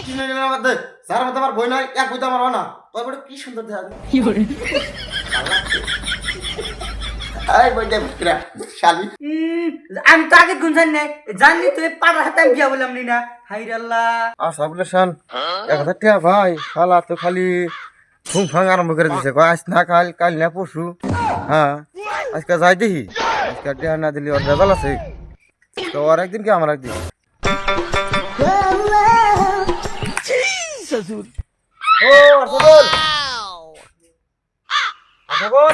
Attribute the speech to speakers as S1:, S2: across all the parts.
S1: কিনে নিলাম মধ্যে যার মধ্যে আমার বই নাই এক বইতে আমার হয় না তোর বড় কি সুন্দর দেখা যায়
S2: কি করে
S1: এই বইটা বিক্রা শালি
S3: আমি তো আগে গুণ জানি নাই জানলি তুই পাড়ার হাতে আমি বিয়া বললাম নি না হাইরে আল্লাহ
S1: সাবলেশন 1000 টাকা ভাই শালা তো খালি ঘুম ফাং আরম্ভ করে দিছে কয় আজ না কাল কাল না পরশু হ্যাঁ আজকে যাই দেখি আজকে টাকা না দিলে ওর রেজাল্ট আছে তো আর একদিন কি আমার একদিন ও আরফাকুল আরফাকুল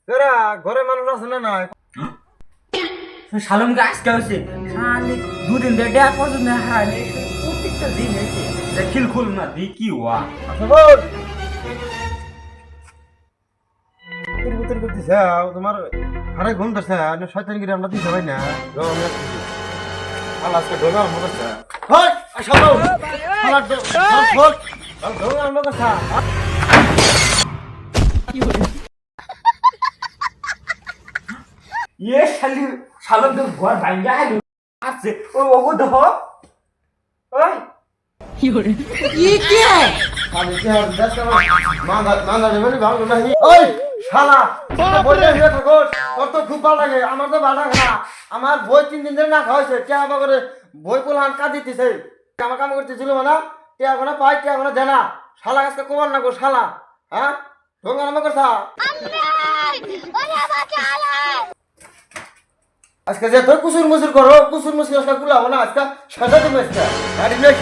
S1: এরা ঘরে মানুষ আছে না নাই
S3: শালমকে আজকে হয়েছে শালি দুদিন ধরে ডেয়া পর্যন্ত হারালে প্রত্যেকটা দিন হয়েছে যে খিল খুল না দি কি হওয়া
S1: আরফাকুল তোর করতেছে তোমার আরে ঘুম ধরছে না শয়তান গিরে আমরা দিতে ভাই না আল্লাহ আজকে ঢোকা আরম্ভ করছে হয় শালো শালা ঢোকা আরম্ভ করছে
S2: কি করে
S3: ये शाली शालम तो घर भांगा है आपसे ओ वो देखो ओए
S2: কি করে
S3: ये क्या है
S1: আমি কি আর দেশ মাঙ্গা রে বলি ভালো নাই ওই শালা বইটা নিয়ে থাকো তোর তো খুব ভালো লাগে আমার তো ভালো লাগে না আমার বই 3 দিন ধরে না খাওয়াইছে কে আবার করে বই পোলান কা দিতেছে আমার কাম করতেছিল না কে এখন পাই কে এখন দেনা শালা আজকে কোমান না গো শালা হ্যাঁ ঢোকা আরম্ভ করছা আজকে যে তোর কুসুর মুসুর করো কুসুর মুসুর আজকে কুলাবো না আজকে সাজা তুমি আজকে গাড়ি নিয়ে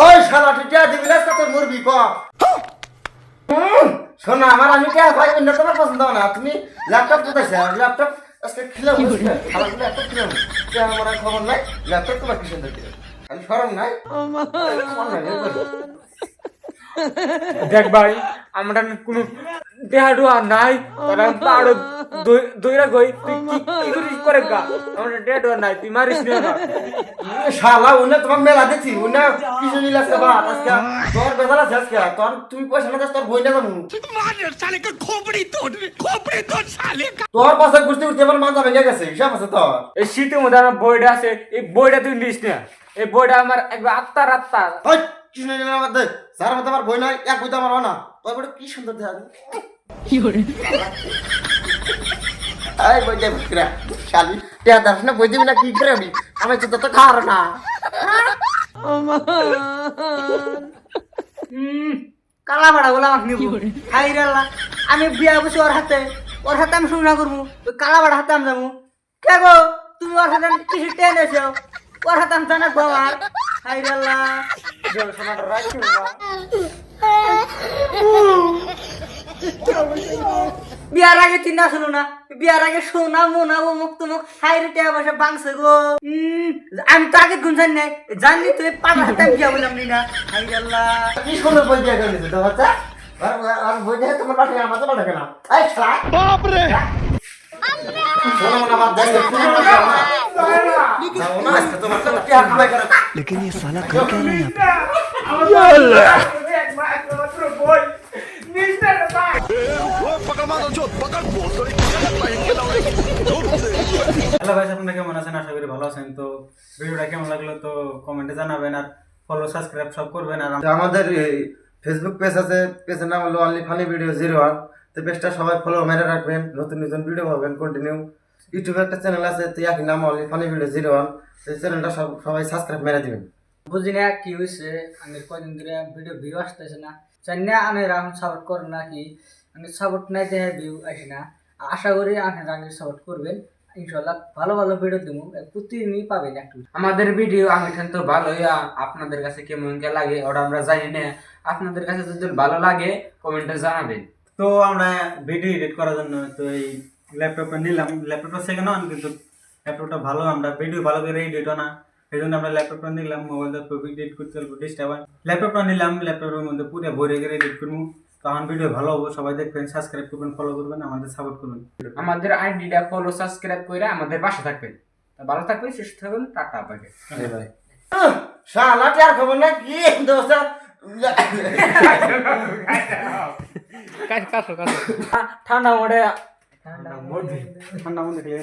S1: ওই শালা তুই টিয়া দিবি না তোর মুরবি ক শোনা আমার আমি টিয়া ভাই অন্য তোমার পছন্দ না তুমি ল্যাপটপ কোথায় ল্যাপটপ আজকে খেলাম খালা ল্যাপটপ খেলাম টিয়া আমার আর খবর নাই ল্যাপটপ তোমার কি সুন্দর খালি সরম নাই
S3: দেখ ভাই আমরা কোনো দেহা ডুয়া নাই তারা আরো দইরা গই তুই কি করিস করে গা আমরা দেহা ডুয়া নাই তুই মারিস না
S1: শালা উনি তোমার মেলা দেখছি উনি কিছু নিলে আজকে বাদ আজকে তোর বেজাল আছে আজকে তোর তুমি পয়সা না তোর বই না যাবো তোর পাশে ঘুরতে ঘুরতে আমার মাথা ভেঙে গেছে হিসাব আছে তোর
S3: এই শীতের মধ্যে আমার বইটা আছে এই বইটা তুই নিস না এই বইটা আমার একবার আত্মার
S1: ওই কিছু নিলে মধ্যে যার মধ্যে আমার বই নাই এক বইতে আমার হয় না তোর বড় কি সুন্দর দেখা যায়
S2: কি করে
S1: এই বইটা বিক্রা শালি টিয়া দাস না বই দিবি না কি করে আমি তো তো খাওয়ার না
S3: কালা ভাড়া গুলো আমাকে নিব
S2: কি করে?
S3: হাইরে আল্লাহ আমি বিয়া বসে ওর হাতে আমি শুরু না করবো ওই কালা ভাড়া হাতে আমি যাবো কে গো তুমি ওর হাতে কিছু টেন এসো ওর হাতে আমি জানা গো আমার হাইরে আল্লাহ সোনাটা রাখছি বিয়ার আগে তিন আসলো না বিয়ার আগে সোনা মোনা ও মুখ তুমুক হাইরে টেয়া বসে বাংছে গো আমি তো আগে গুণ জানি নাই জানলি তুই পাড়ার হাতে আমি বিয়া বললাম নি না হাইরে আল্লাহ
S1: কি সুন্দর বই দিয়ে গেছে তো বাচ্চা আর বই দিয়ে তোমার পাঠিয়ে আমার তো পাঠাবে না এই শালা বাপ রে শোনো না বাদ দেখ যাও না আজকে তোমার তো টিয়া খাবে করে
S4: लेकिन ये साला कर क्या रहा है यहाँ पे
S5: হ্যালো ভাই আপনারা কেমন আছেন আশা করি ভালো আছেন তো ভিডিওটা কেমন লাগলো তো কমেন্টে জানাবেন আর ফলো সাবস্ক্রাইব সব করবেন আর
S1: আমাদের ফেসবুক পেজ আছে পেজের নাম হলো অনলি ফানি ভিডিও 01 তো পেজটা সবাই ফলো মেরে রাখবেন নতুন নতুন ভিডিও পাবেন কন্টিনিউ ইউটিউবে একটা চ্যানেল আছে তো একই নাম অনলি ফানি ভিডিও 01 এই চ্যানেলটা সবাই সাবস্ক্রাইব মেরে দিবেন
S3: বুঝি না কি হয়েছে আমি কয়দিন ধরে ভিডিও ভিউ আসতেছে না জানি না আমি এখন সাপোর্ট করেন নাকি আমি সাপোর্ট নাই দেখে ভিউ আসে না আশা করি আপনি সাপোর্ট করবেন ইনশাল্লাহ ভালো ভালো ভিডিও দিব প্রতিদিনই পাবেন একটু আমাদের ভিডিও আমি তো ভালোই আপনাদের কাছে কেমন লাগে ওটা আমরা জানি না আপনাদের কাছে যদি ভালো লাগে কমেন্টে জানাবেন
S5: তো আমরা ভিডিও এডিট করার জন্য তো এই ল্যাপটপটা নিলাম ল্যাপটপটা সেকেন্ড হন কিন্তু ল্যাপটপটা ভালো আমরা ভিডিও ভালো করে এডিট না এই জন্য আমরা ল্যাপটপটা নিলাম মোবাইলটা এডিট করতে অল্প ডিস্টার্ব হয় ল্যাপটপটা নিলাম ল্যাপটপের মধ্যে পুরো ভরে করে এডিট করবো তখন ভিডিও ভালো হবে সবাই দেখবেন সাবস্ক্রাইব করবেন ফলো করবেন আমাদের সাপোর্ট করবেন
S3: আমাদের আইডিটা ফলো সাবস্ক্রাইব করে আমাদের পাশে থাকবেন ভালো থাকবেন সুস্থ থাকবেন টাটা আপনাকে
S5: ভাই
S1: শালা টিয়ার খবর না কি দোস্ত
S3: ঠান্ডা মোড়ে
S5: ঠান্ডা মধ্যে খেলে